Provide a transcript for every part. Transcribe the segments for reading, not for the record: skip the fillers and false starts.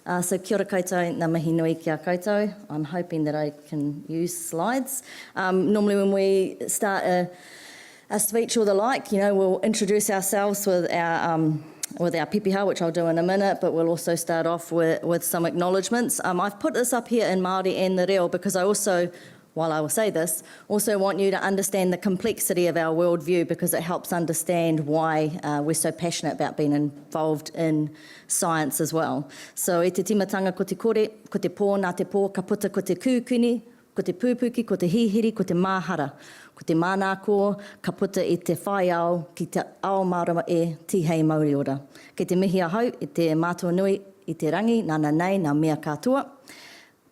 So kia ora koutou, ngā mihi nui kia koutou. I'm hoping that I can use slides. Normally when we start a speech or the like, we'll introduce ourselves with our pipiha, which I'll do in a minute, but we'll also start off with some acknowledgements. I've put this up here in Māori and the reo because I also, while I will say this, also want you to understand the complexity of our worldview because it helps understand why we're so passionate about being involved in science as well. So e te timatanga ko te kore, ko te pō, nā te pō, ka puta ko te kūkuni, ko te pūpuki, ko te hihiri, ko te māhara, ko te mānāko, ka puta i te whai ao ki te ao marama e tihei mauri ora. Kei te mihi ahau i te mātua nui i te rangi, nāna nei, nā mea kātua.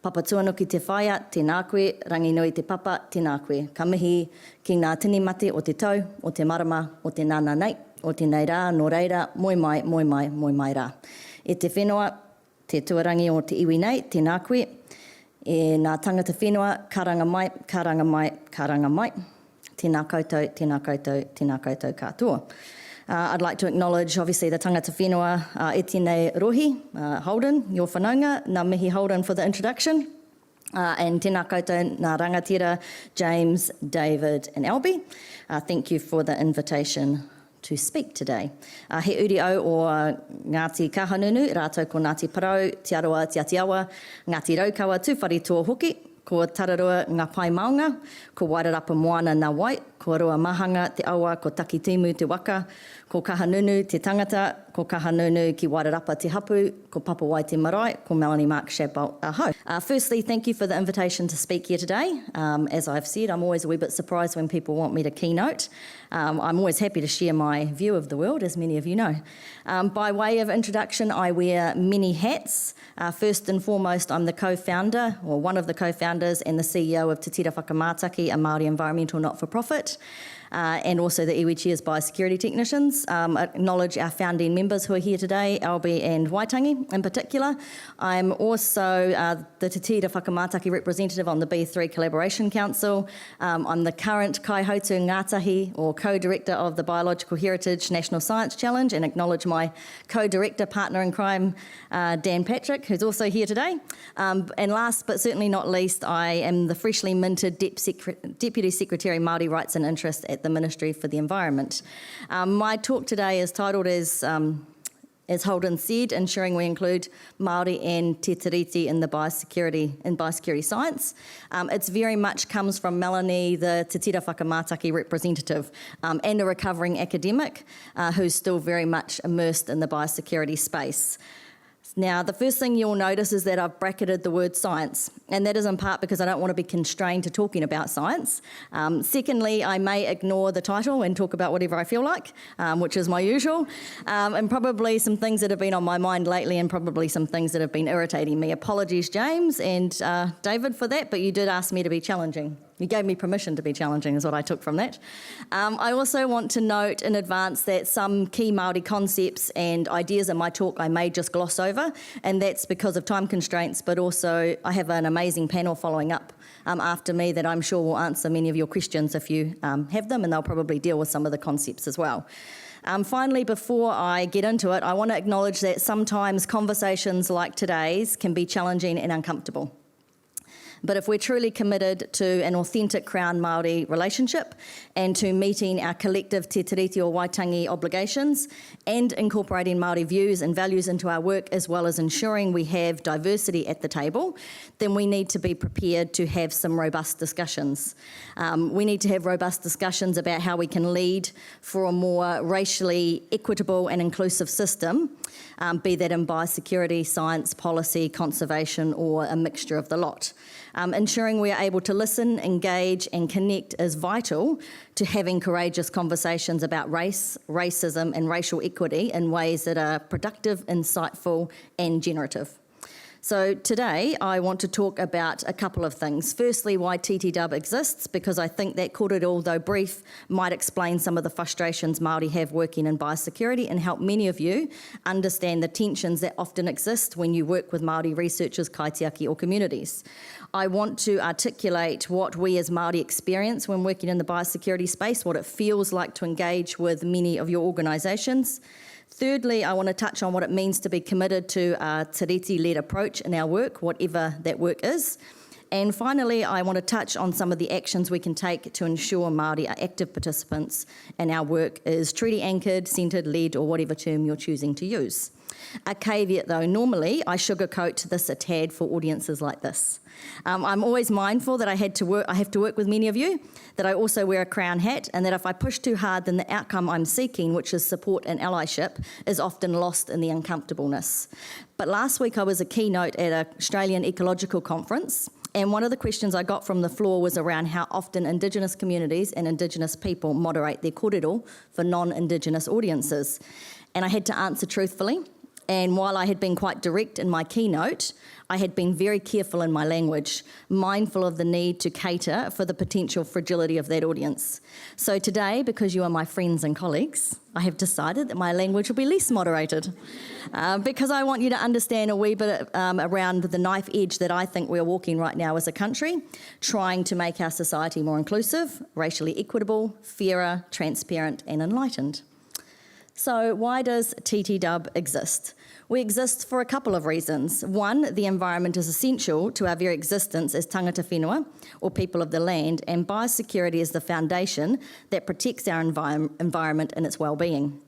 Papa tuanu ki te whaia, tēnā koe, rangi nui te papa, tēnā koe. Ka mihi ki ngā tini mate o te tau, o te marama, o te nāna nei, o te nei rā, nō reira, moi mai, moi mai, moi mai rā. E te whenua, te tuarangi o te iwi nei, tēnā koe. E ngā tangata whenua, karanga mai, karanga mai, karanga mai. Tēnā koutou, tēnā koutou, tēnā koutou katoa. I'd like to acknowledge, obviously, the tangata whenua, Etienne Rohi, Holden, your whanaunga, ngā mihi Holden for the introduction, and tēnā koutou ngā rangatira, James, David and Albie. Thank you for the invitation to speak today. He uri au o Ngāti Kahanunu, rātou ko Ngāti Parau, Te Aroa, Te Atiawa, Ngāti Raukawa, Tūwhari Tō Hoki, ko Tararua ngā pai maunga, ko Wairarapa Moana ngā wai, ko Rua Mahanga te awa, ko Taki Timu te waka, ko Kahanunu te tangata, ko Kahanunu ki Wairarapa te hapu, ko Papawai te marae, ko Melanie Mark-Shadbolt aho. Firstly, thank you for the invitation to speak here today. As I've said, I'm always a wee bit surprised when people want me to keynote. I'm always happy to share my view of the world, as many of you know. By way of introduction, I wear many hats. First and foremost, I'm the co-founder, or one of the co-founders, and the CEO of Te Tira Whakamātaki, a Māori environmental not-for-profit. And also the iwi Cheers Biosecurity Technicians. Acknowledge our founding members who are here today, Albie and Waitangi in particular. I'm also the Te Tira Whakamātaki representative on the B3 Collaboration Council. I'm the current Kaihotu Ngātahi, or co-director of the Biological Heritage National Science Challenge, and acknowledge my co-director, partner in crime, Dan Patrick, who's also here today. And last but certainly not least, I am the freshly minted Deputy Secretary Māori Rights and Interest at the Ministry for the Environment. My talk today is titled as Holden said, ensuring we include Māori and Te Tiriti in the biosecurity science. It's very much comes from Melanie, the Te Tira Whakamātaki representative, and a recovering academic who's still very much immersed in the biosecurity space. Now, the first thing you'll notice is that I've bracketed the word science, and that is in part because I don't want to be constrained to talking about science. Secondly, I may ignore the title and talk about whatever I feel like, which is my usual, and probably some things that have been on my mind lately and probably some things that have been irritating me. Apologies, James and David, for that, but you did ask me to be challenging. You gave me permission to be challenging is what I took from that. I also want to note in advance that some key Māori concepts and ideas in my talk I may just gloss over, and that's because of time constraints, but also I have an amazing panel following up after me that I'm sure will answer many of your questions if you have them, and they'll probably deal with some of the concepts as well. Finally, before I get into it, I want to acknowledge that sometimes conversations like today's can be challenging and uncomfortable. But if we're truly committed to an authentic Crown Māori relationship and to meeting our collective Te Tiriti o Waitangi obligations and incorporating Māori views and values into our work, as well as ensuring we have diversity at the table, then we need to be prepared to have some robust discussions. We need to have robust discussions about how we can lead for a more racially equitable and inclusive system, be that in biosecurity, science, policy, conservation, or a mixture of the lot. Ensuring we are able to listen, engage and connect is vital to having courageous conversations about race, racism and racial equity in ways that are productive, insightful and generative. So today I want to talk about a couple of things. Firstly, why TTW exists, because I think that kōrero, though brief, might explain some of the frustrations Māori have working in biosecurity and help many of you understand the tensions that often exist when you work with Māori researchers, kaitiaki or communities. I want to articulate what we as Māori experience when working in the biosecurity space, what it feels like to engage with many of your organisations. Thirdly, I want to touch on what it means to be committed to a te reti-led approach in our work, whatever that work is. And finally, I want to touch on some of the actions we can take to ensure Māori are active participants in our work is treaty anchored, centred, led, or whatever term you're choosing to use. A caveat though, normally I sugarcoat this a tad for audiences like this. I'm always mindful that I have to work with many of you, that I also wear a crown hat, and that if I push too hard, then the outcome I'm seeking, which is support and allyship, is often lost in the uncomfortableness. But last week I was a keynote at an Australian Ecological Conference, and one of the questions I got from the floor was around how often Indigenous communities and Indigenous people moderate their kōrero for non-Indigenous audiences. And I had to answer truthfully. And while I had been quite direct in my keynote, I had been very careful in my language, mindful of the need to cater for the potential fragility of that audience. So today, because you are my friends and colleagues, I have decided that my language will be less moderated, because I want you to understand a wee bit around the knife edge that I think we're walking right now as a country, trying to make our society more inclusive, racially equitable, fairer, transparent and enlightened. So why does TTW exist? We exist for a couple of reasons. One, the environment is essential to our very existence as tangata whenua, or people of the land, and biosecurity is the foundation that protects our environment and its well-being.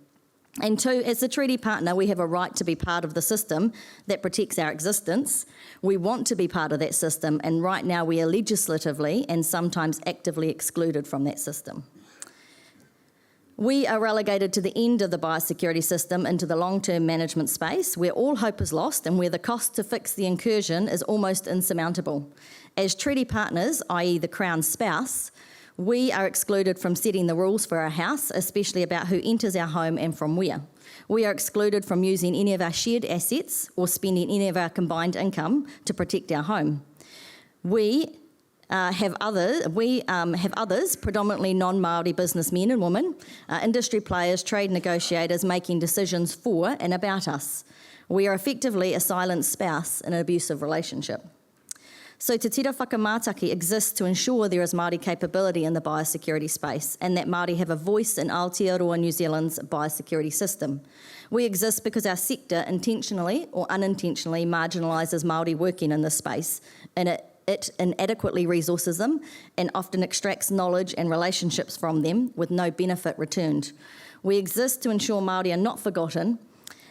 And two, as the treaty partner, we have a right to be part of the system that protects our existence. We want to be part of that system, and right now we are legislatively and sometimes actively excluded from that system. We are relegated to the end of the biosecurity system into the long-term management space where all hope is lost and where the cost to fix the incursion is almost insurmountable. As treaty partners, i.e. the Crown's spouse, we are excluded from setting the rules for our house, especially about who enters our home and from where. We are excluded from using any of our shared assets or spending any of our combined income to protect our home. We have others, predominantly non-Māori businessmen and women, industry players, trade negotiators making decisions for and about us. We are effectively a silent spouse in an abusive relationship. So Te Tira Whakamātaki exists to ensure there is Māori capability in the biosecurity space and that Māori have a voice in Aotearoa New Zealand's biosecurity system. We exist because our sector intentionally or unintentionally marginalises Māori working in this space, and it inadequately resources them and often extracts knowledge and relationships from them with no benefit returned. We exist to ensure Māori are not forgotten,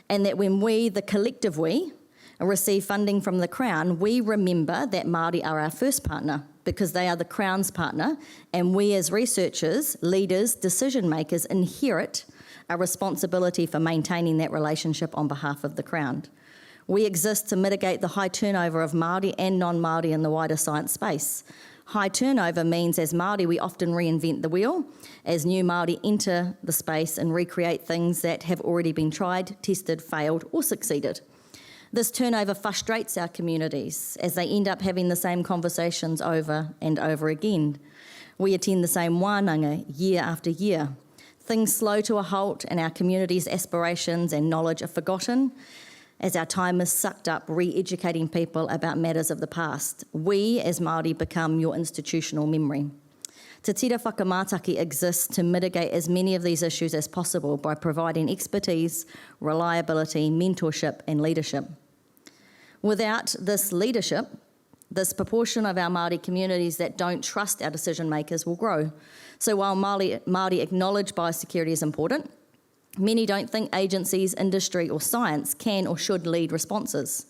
and that when we, the collective we, receive funding from the Crown, we remember that Māori are our first partner because they are the Crown's partner, and we as researchers, leaders, decision makers inherit a responsibility for maintaining that relationship on behalf of the Crown. We exist to mitigate the high turnover of Māori and non-Māori in the wider science space. High turnover means as Māori we often reinvent the wheel as new Māori enter the space and recreate things that have already been tried, tested, failed or succeeded. This turnover frustrates our communities as they end up having the same conversations over and over again. We attend the same wānanga year after year. Things slow to a halt and our community's aspirations and knowledge are forgotten as our time is sucked up re-educating people about matters of the past. We, as Māori, become your institutional memory. Te Tira Whakamātaki exists to mitigate as many of these issues as possible by providing expertise, reliability, mentorship and leadership. Without this leadership, this proportion of our Māori communities that don't trust our decision makers will grow. So while Māori acknowledge biosecurity is important, many don't think agencies, industry or science can or should lead responses.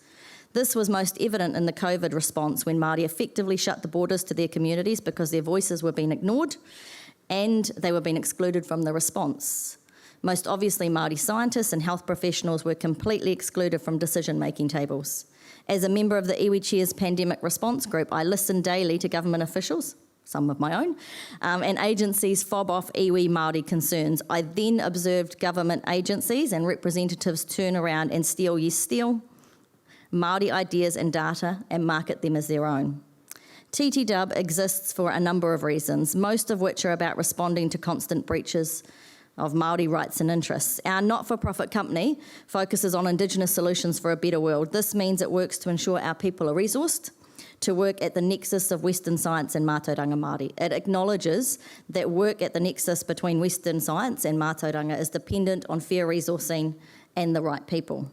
This was most evident in the COVID response when Māori effectively shut the borders to their communities because their voices were being ignored and they were being excluded from the response. Most obviously, Māori scientists and health professionals were completely excluded from decision-making tables. As a member of the Iwi Chair's pandemic response group, I listened daily to government officials, some of my own, and agencies fob off iwi Māori concerns. I then observed government agencies and representatives turn around and steal Māori ideas and data and market them as their own. TTW exists for a number of reasons, most of which are about responding to constant breaches of Māori rights and interests. Our not-for-profit company focuses on Indigenous solutions for a better world. This means it works to ensure our people are resourced, to work at the nexus of Western science and mātauranga Māori. It acknowledges that work at the nexus between Western science and mātauranga is dependent on fair resourcing and the right people.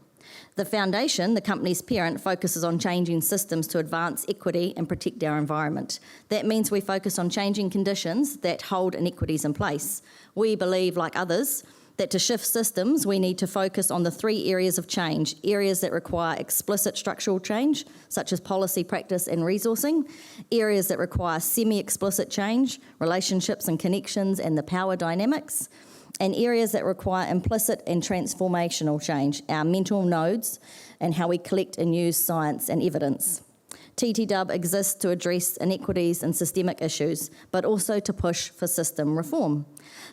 The foundation, the company's parent, focuses on changing systems to advance equity and protect our environment. That means we focus on changing conditions that hold inequities in place. We believe, like others, that to shift systems, we need to focus on the 3 areas of change, areas that require explicit structural change, such as policy, practice and resourcing, areas that require semi-explicit change, relationships and connections and the power dynamics, and areas that require implicit and transformational change, our mental nodes and how we collect and use science and evidence. TTW exists to address inequities and systemic issues, but also to push for system reform.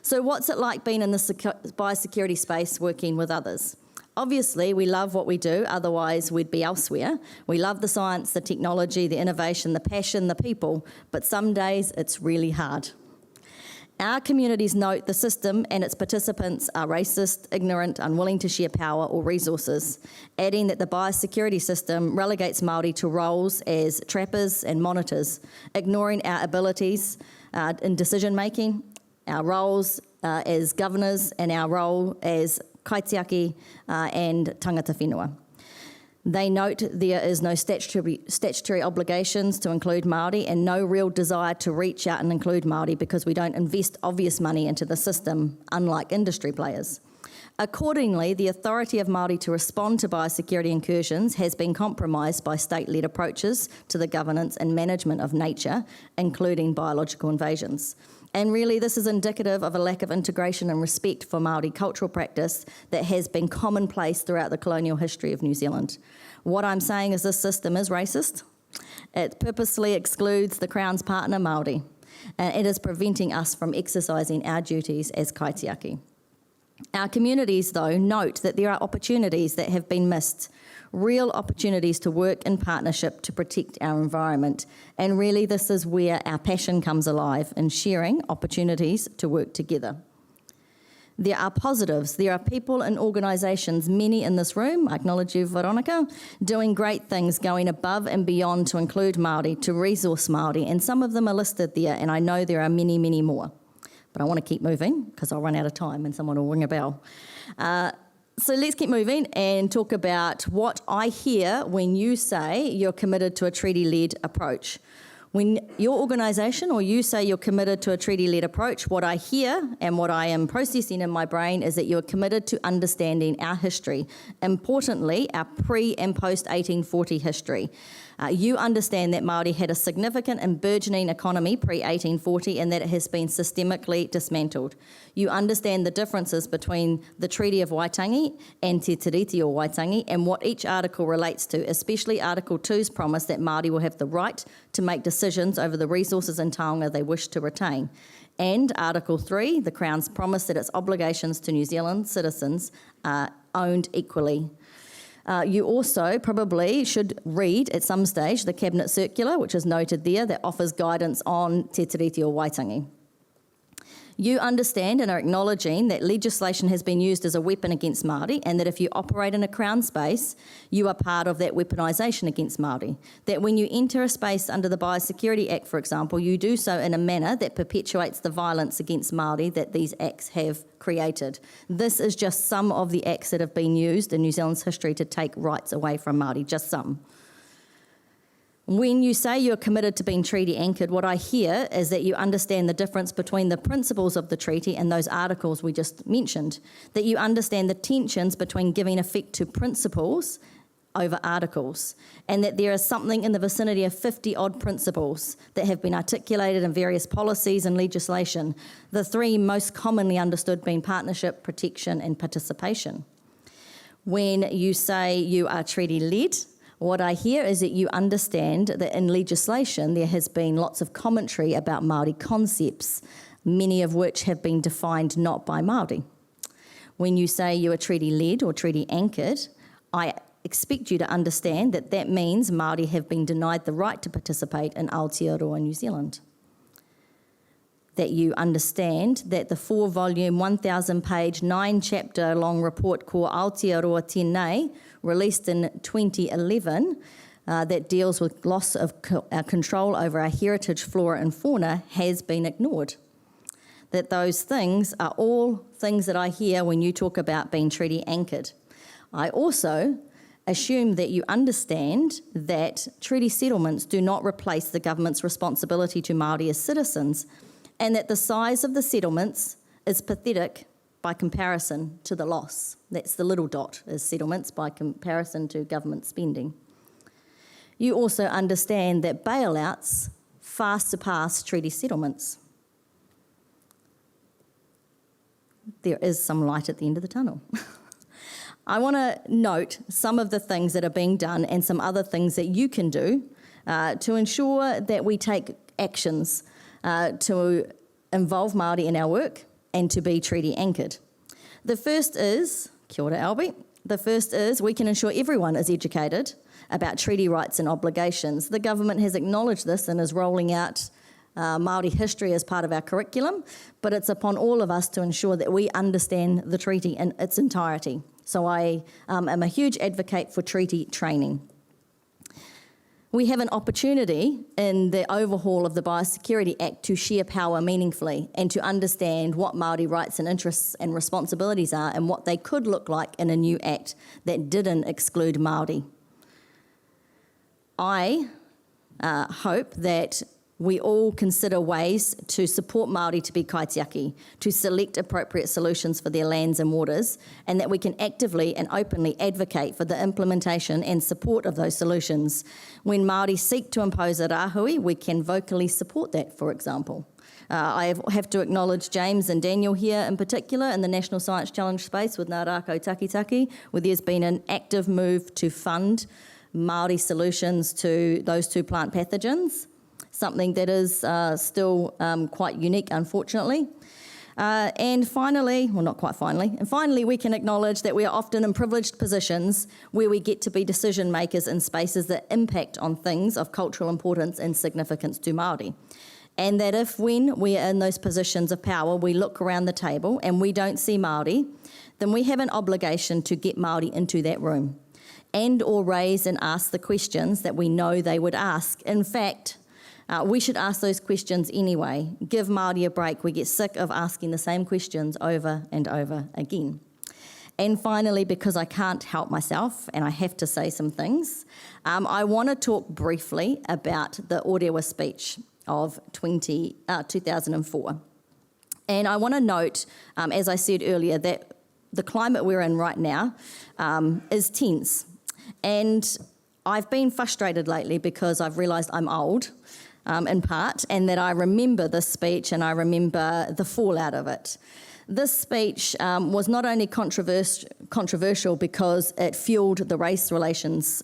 So what's it like being in the biosecurity space working with others? Obviously, we love what we do, otherwise we'd be elsewhere. We love the science, the technology, the innovation, the passion, the people, but some days it's really hard. Our communities note the system and its participants are racist, ignorant, unwilling to share power or resources, adding that the biosecurity system relegates Māori to roles as trappers and monitors, ignoring our abilities in decision-making, our roles as governors, and our role as kaitiaki and tangata whenua. They note there is no statutory obligations to include Māori and no real desire to reach out and include Māori because we don't invest obvious money into the system, unlike industry players. Accordingly, the authority of Māori to respond to biosecurity incursions has been compromised by state-led approaches to the governance and management of nature, including biological invasions. And really, this is indicative of a lack of integration and respect for Māori cultural practice that has been commonplace throughout the colonial history of New Zealand. What I'm saying is this system is racist. It purposely excludes the Crown's partner, Māori, and it is preventing us from exercising our duties as kaitiaki. Our communities, though, note that there are opportunities that have been missed, real opportunities to work in partnership to protect our environment. And really, this is where our passion comes alive, in sharing opportunities to work together. There are positives. There are people and organisations, many in this room, I acknowledge you, Veronica, doing great things, going above and beyond to include Māori, to resource Māori, and some of them are listed there, and I know there are many, many more. But I want to keep moving because I'll run out of time and someone will ring a bell. So let's keep moving and talk about what I hear when you say you're committed to a treaty-led approach. When your organisation or you say you're committed to a treaty-led approach, what I hear and what I am processing in my brain is that you're committed to understanding our history, importantly, our pre- and post-1840 history. You understand that Māori had a significant and burgeoning economy pre-1840 and that it has been systemically dismantled. You understand the differences between the Treaty of Waitangi and Te Tiriti o Waitangi and what each article relates to, especially Article 2's promise that Māori will have the right to make decisions over the resources in taonga they wish to retain. And Article 3, the Crown's promise that its obligations to New Zealand citizens are owned equally. You also probably should read at some stage the Cabinet Circular, which is noted there, that offers guidance on Te Tiriti o Waitangi. You understand and are acknowledging that legislation has been used as a weapon against Māori and that if you operate in a Crown space, you are part of that weaponisation against Māori. That when you enter a space under the Biosecurity Act, for example, you do so in a manner that perpetuates the violence against Māori that these acts have created. This is just some of the acts that have been used in New Zealand's history to take rights away from Māori, just some. When you say you're committed to being treaty anchored, what I hear is that you understand the difference between the principles of the treaty and those articles we just mentioned, that you understand the tensions between giving effect to principles over articles, and that there is something in the vicinity of 50-odd principles that have been articulated in various policies and legislation, the 3 most commonly understood being partnership, protection and participation. When you say you are treaty-led, what I hear is that you understand that in legislation there has been lots of commentary about Māori concepts, many of which have been defined not by Māori. When you say you are treaty-led or treaty-anchored, I expect you to understand that that means Māori have been denied the right to participate in Aotearoa New Zealand. That you understand that the 4-volume, 1,000-page, 9-chapter long report called Aotearoa Tēnei, released in 2011, that deals with loss of our control over our heritage flora and fauna has been ignored. That those things are all things that I hear when you talk about being treaty anchored. I also assume that you understand that treaty settlements do not replace the government's responsibility to Māori as citizens, and that the size of the settlements is pathetic by comparison to the loss. That's the little dot, is settlements by comparison to government spending. You also understand that bailouts far surpass treaty settlements. There is some light at the end of the tunnel. I want to note some of the things that are being done and some other things that you can do to ensure that we take actions to involve Māori in our work and to be treaty anchored. The first is, kia ora Albie, the first is we can ensure everyone is educated about treaty rights and obligations. The government has acknowledged this and is rolling out Māori history as part of our curriculum, but it's upon all of us to ensure that we understand the treaty in its entirety. So I am a huge advocate for treaty training. We have an opportunity in the overhaul of the Biosecurity Act to share power meaningfully and to understand what Māori rights and interests and responsibilities are and what they could look like in a new act that didn't exclude Māori. I hope that we all consider ways to support Māori to be kaitiaki, to select appropriate solutions for their lands and waters, and that we can actively and openly advocate for the implementation and support of those solutions. When Māori seek to impose a rāhui, we can vocally support that, for example. I have to acknowledge James and Daniel here in particular in the National Science Challenge space with Ngā Rākau Takitaki, where there's been an active move to fund Māori solutions to those two plant pathogens, something that is still quite unique, unfortunately. And finally, well, not quite finally, and finally we can acknowledge that we are often in privileged positions where we get to be decision makers in spaces that impact on things of cultural importance and significance to Māori. And that if when we are in those positions of power, we look around the table and we don't see Māori, then we have an obligation to get Māori into that room and or raise and ask the questions that we know they would ask. In fact, we should ask those questions anyway. Give Māori a break. We get sick of asking the same questions over and over again. And finally, because I can't help myself and I have to say some things, I want to talk briefly about the Orewa speech of 2004. And I want to note, as I said earlier, that the climate we're in right now is tense. And I've been frustrated lately because I've realised I'm old, in part, and that I remember this speech and I remember the fallout of it. This speech was not only controversial because it fueled the race relations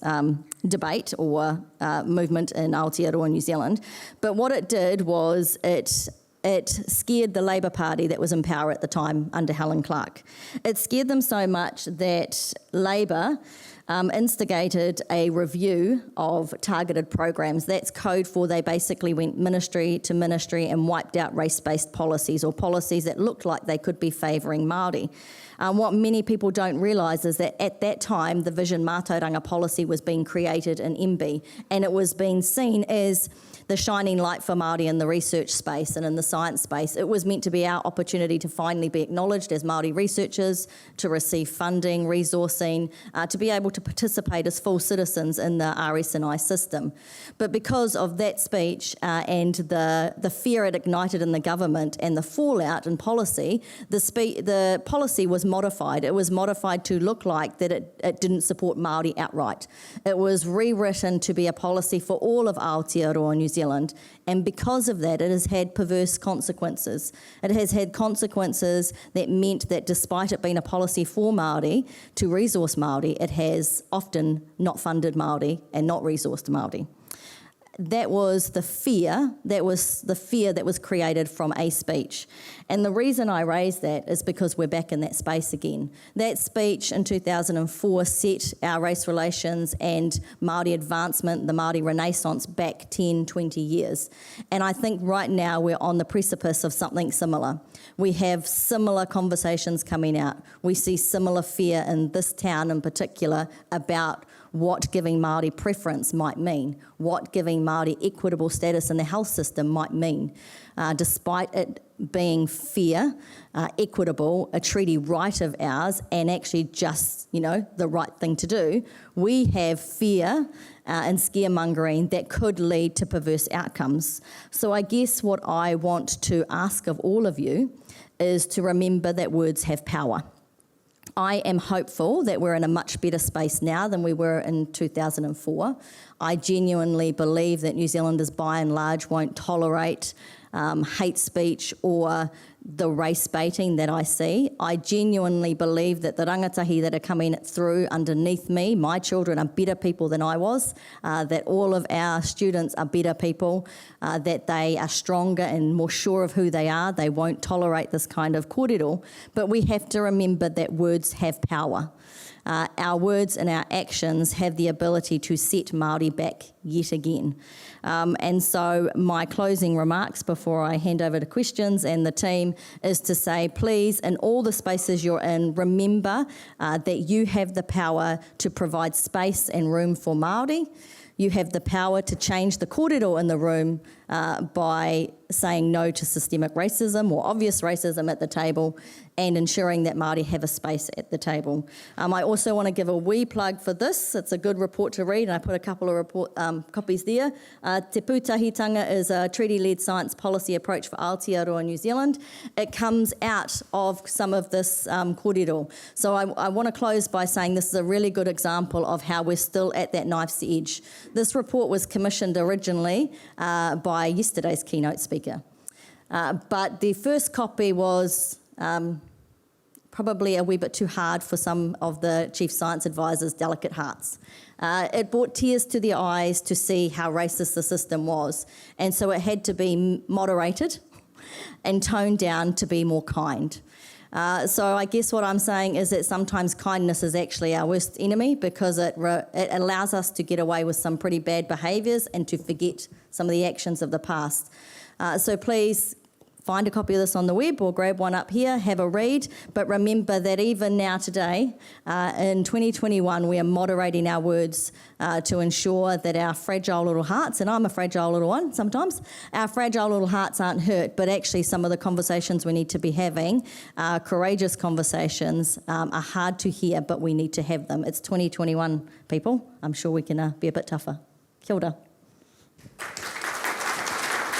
debate or movement in Aotearoa, New Zealand, but what it did was it scared the Labour Party that was in power at the time under Helen Clark. It scared them so much that Labour instigated a review of targeted programs. That's code for they basically went ministry to ministry and wiped out race-based policies or policies that looked like they could be favouring Māori. What many people don't realise is that at that time, the Vision Mātauranga policy was being created in MB, and it was being seen as the shining light for Māori in the research space and in the science space. It was meant to be our opportunity to finally be acknowledged as Māori researchers, to receive funding, resourcing, to be able to participate as full citizens in the RSNI system. But because of that speech and the fear it ignited in the government and the fallout in policy, the policy was modified. It was modified to look like that it didn't support Māori outright. It was rewritten to be a policy for all of Aotearoa, New Zealand, and because of that, it has had perverse consequences. It has had consequences that meant that despite it being a policy for Māori, to resource Māori, it has often not funded Māori and not resourced Māori. That was the fear that was created from a speech. And the reason I raise that is because we're back in that space again. That speech in 2004 set our race relations and Māori advancement, the Māori Renaissance, back 10, 20 years. And I think right now we're on the precipice of something similar. We have similar conversations coming out. We see similar fear in this town in particular about what giving Māori preference might mean, what giving Māori equitable status in the health system might mean. Despite it being fair, equitable, a treaty right of ours, and actually just, the right thing to do, we have fear and scaremongering that could lead to perverse outcomes. So I guess what I want to ask of all of you is to remember that words have power. I am hopeful that we're in a much better space now than we were in 2004. I genuinely believe that New Zealanders by and large won't tolerate hate speech or the race baiting that I see. I genuinely believe that the rangatahi that are coming through underneath me, my children are better people than I was, that all of our students are better people, that they are stronger and more sure of who they are. They won't tolerate this kind of kōrero, but we have to remember that words have power. Our words and our actions have the ability to set Māori back yet again. And so my closing remarks before I hand over to questions and the team is to say, please, in all the spaces you're in, remember that you have the power to provide space and room for Māori. You have the power to change the kōrero in the room by saying no to systemic racism or obvious racism at the table and ensuring that Māori have a space at the table. I also want to give a wee plug for this. It's a good report to read, and I put a couple of copies there. Te Pūtahitanga is a treaty-led science policy approach for Aotearoa New Zealand. It comes out of some of this kōrero. So I want to close by saying this is a really good example of how we're still at that knife's edge. This report was commissioned originally by yesterday's keynote speaker. But the first copy was probably a wee bit too hard for some of the Chief Science Advisor's delicate hearts. It brought tears to their eyes to see how racist the system was, and so it had to be moderated and toned down to be more kind. So I guess what I'm saying is that sometimes kindness is actually our worst enemy because it allows us to get away with some pretty bad behaviours and to forget some of the actions of the past. So please find a copy of this on the web or grab one up here, have a read, but remember that even now today, in 2021, we are moderating our words to ensure that our fragile little hearts, and I'm a fragile little one sometimes, our fragile little hearts aren't hurt, but actually some of the conversations we need to be having, courageous conversations, are hard to hear, but we need to have them. It's 2021, people. I'm sure we can be a bit tougher. Kia ora.